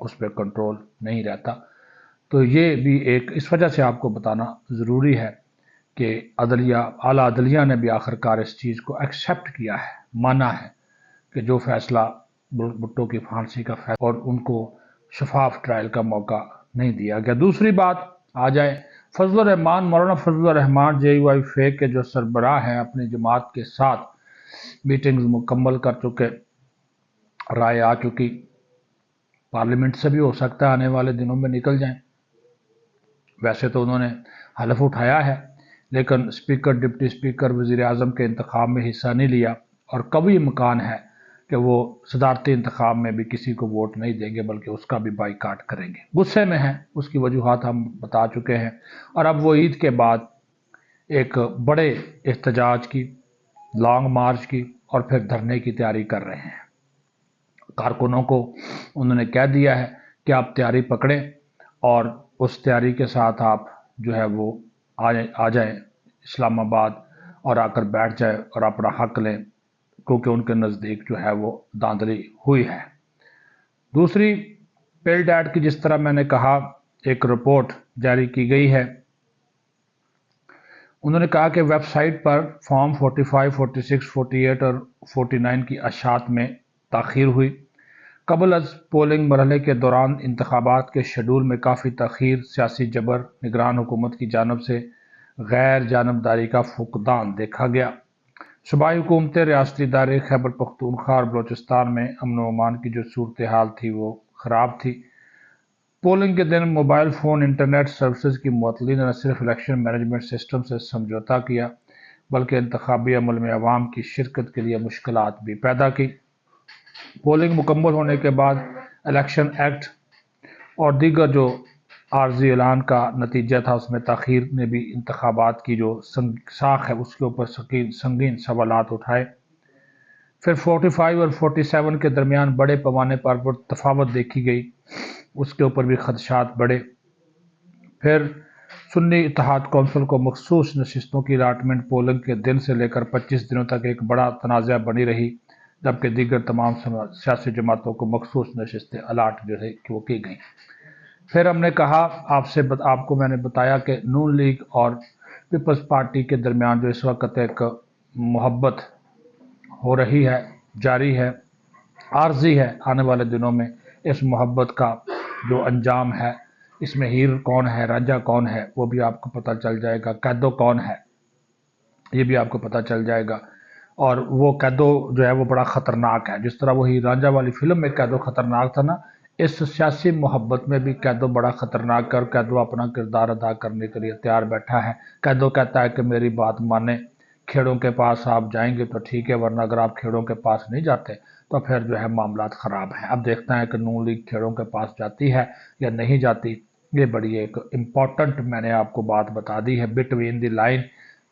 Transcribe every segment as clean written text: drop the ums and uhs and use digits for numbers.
اس پہ کنٹرول نہیں رہتا۔ تو یہ بھی ایک اس وجہ سے آپ کو بتانا ضروری ہے کہ عدلیہ، اعلیٰ عدلیہ نے بھی آخرکار اس چیز کو ایکسیپٹ کیا ہے، مانا ہے کہ جو فیصلہ بھٹو کی پھانسی کا فیصلہ، اور ان کو شفاف ٹرائل کا موقع نہیں دیا گیا۔ دوسری بات آ جائے فضل الرحمان، مولانا فضل الرحمان JUI فیک کے جو سربراہ ہیں، اپنی جماعت کے ساتھ میٹنگز مکمل کر چکے، رائے آ چکی، پارلیمنٹ سے بھی ہو سکتا ہے آنے والے دنوں میں نکل جائیں۔ ویسے تو انہوں نے حلف اٹھایا ہے، لیکن اسپیکر، ڈپٹی اسپیکر، وزیر اعظم کے انتخاب میں حصہ نہیں لیا، اور کبھی امکان ہے کہ وہ صدارتی انتخاب میں بھی کسی کو ووٹ نہیں دیں گے، بلکہ اس کا بھی بائیکاٹ کریں گے۔ غصے میں ہیں، اس کی وجوہات ہم بتا چکے ہیں، اور اب وہ عید کے بعد ایک بڑے احتجاج کی، لانگ مارچ کی، اور پھر دھرنے کی تیاری کر رہے ہیں۔ کارکنوں کو انہوں نے کہہ دیا ہے کہ آپ تیاری پکڑیں، اور اس تیاری کے ساتھ آپ جو ہے وہ آ جائیں اسلام آباد، اور آ کر بیٹھ جائیں اور اپنا حق لیں، کیونکہ ان کے نزدیک جو ہے وہ دھاندلی ہوئی ہے۔ دوسری، پیل ڈیٹ کی، جس طرح میں نے کہا، ایک رپورٹ جاری کی گئی ہے۔ انہوں نے کہا کہ ویب سائٹ پر فارم 45، 46، 48 اور 49 کی اشاعت میں تاخیر ہوئی۔ قبل از پولنگ مرحلے کے دوران انتخابات کے شیڈول میں کافی تاخیر، سیاسی جبر، نگران حکومت کی جانب سے غیر جانبداری کا فقدان دیکھا گیا۔ صوبائی حکومتیں، ریاستی ادارے، خیبر پختونخوا اور بلوچستان میں امن و امان کی جو صورتحال تھی وہ خراب تھی۔ پولنگ کے دن موبائل فون انٹرنیٹ سروسز کی معطلی نے نہ صرف الیکشن مینجمنٹ سسٹم سے سمجھوتا کیا، بلکہ انتخابی عمل میں عوام کی شرکت کے لیے مشکلات بھی پیدا کی۔ پولنگ مکمل ہونے کے بعد الیکشن ایکٹ اور دیگر جو عارضی اعلان کا نتیجہ تھا، اس میں تاخیر نے بھی انتخابات کی جو ساخ ہے اس کے اوپر سنگین سوالات اٹھائے۔ پھر 45 اور 47 کے درمیان بڑے پیمانے پر تفاوت دیکھی گئی، اس کے اوپر بھی خدشات بڑھے۔ پھر سنی اتحاد کونسل کو مخصوص نشستوں کی الاٹمنٹ پولنگ کے دن سے لے کر 25 دنوں تک ایک بڑا تنازع بنی رہی، جبکہ دیگر تمام سیاسی جماعتوں کو مخصوص نشستیں الاٹ جو ہے وہ کی گئیں۔ پھر ہم نے کہا، آپ کو میں نے بتایا کہ نون لیگ اور پیپلز پارٹی کے درمیان جو اس وقت ایک محبت ہو رہی ہے، جاری ہے، عارضی ہے، آنے والے دنوں میں اس محبت کا جو انجام ہے، اس میں ہیر کون ہے، رانجھا کون ہے، وہ بھی آپ کو پتہ چل جائے گا، قیدو کون ہے یہ بھی آپ کو پتہ چل جائے گا۔ اور وہ قیدو جو ہے وہ بڑا خطرناک ہے، جس طرح وہ ہیر رانجھا والی فلم میں قیدو خطرناک تھا نا، اس سیاسی محبت میں بھی قیدو بڑا خطرناک ہے، اور قیدو اپنا کردار ادا کرنے کے لیے تیار بیٹھا ہے۔ قیدو کہتا ہے کہ میری بات مانیں، کھیڑوں کے پاس آپ جائیں گے تو ٹھیک ہے، ورنہ اگر آپ کھیڑوں کے پاس نہیں جاتے تو پھر جو ہے معاملات خراب ہیں۔ اب دیکھتے ہیں کہ نون لیگ کھیڑوں کے پاس جاتی ہے یا نہیں جاتی۔ یہ بڑی ایک امپورٹنٹ میں نے آپ کو بات بتا دی ہے، بٹوین دی لائن،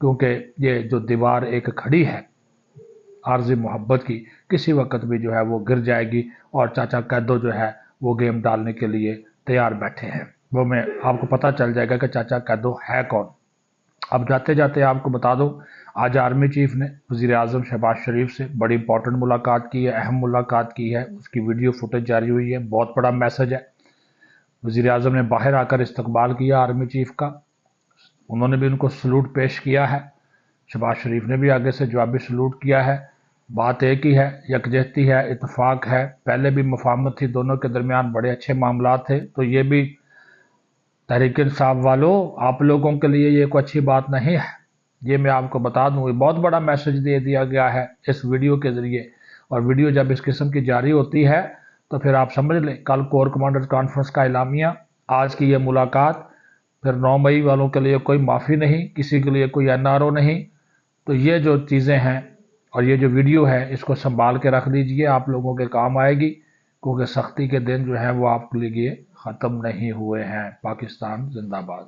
کیونکہ یہ جو دیوار ایک کھڑی ہے عارضی محبت کی، کسی وقت بھی جو ہے وہ گر جائے گی، اور چاچا قیدو جو ہے وہ گیم ڈالنے کے لیے تیار بیٹھے ہیں۔ وہ میں آپ کو پتہ چل جائے گا کہ چاچا قیدو ہے کون۔ اب جاتے جاتے آپ کو بتا دوں، آج آرمی چیف نے وزیر اعظم شہباز شریف سے بڑی امپورٹنٹ ملاقات کی ہے، اہم ملاقات کی ہے، اس کی ویڈیو فوٹیج جاری ہوئی ہے، بہت بڑا میسج ہے۔ وزیر اعظم نے باہر آ کر استقبال کیا آرمی چیف کا، انہوں نے بھی ان کو سلوٹ پیش کیا ہے، شہباز شریف نے بھی آگے سے جوابی سلوٹ کیا ہے۔ بات ایک ہی ہے، یکجہتی ہے، اتفاق ہے، پہلے بھی مفاہمت تھی، دونوں کے درمیان بڑے اچھے معاملات تھے، تو یہ بھی تحریک انصاف والوں، آپ لوگوں کے لیے یہ کوئی اچھی بات نہیں ہے، یہ میں آپ کو بتا دوں۔ یہ بہت بڑا میسج دے دیا گیا ہے اس ویڈیو کے ذریعے، اور ویڈیو جب اس قسم کی جاری ہوتی ہے تو پھر آپ سمجھ لیں، کل کور کمانڈر کانفرنس کا اعلامیہ، آج کی یہ ملاقات، پھر 9 مئی والوں کے لیے کوئی معافی نہیں، کسی کے لیے کوئی NRO نہیں۔ تو یہ جو چیزیں ہیں اور یہ جو ویڈیو ہے، اس کو سنبھال کے رکھ دیجئے، آپ لوگوں کے کام آئے گی، کیونکہ سختی کے دن جو ہیں وہ آپ کے لیے ختم نہیں ہوئے ہیں۔ پاکستان زندہ باد۔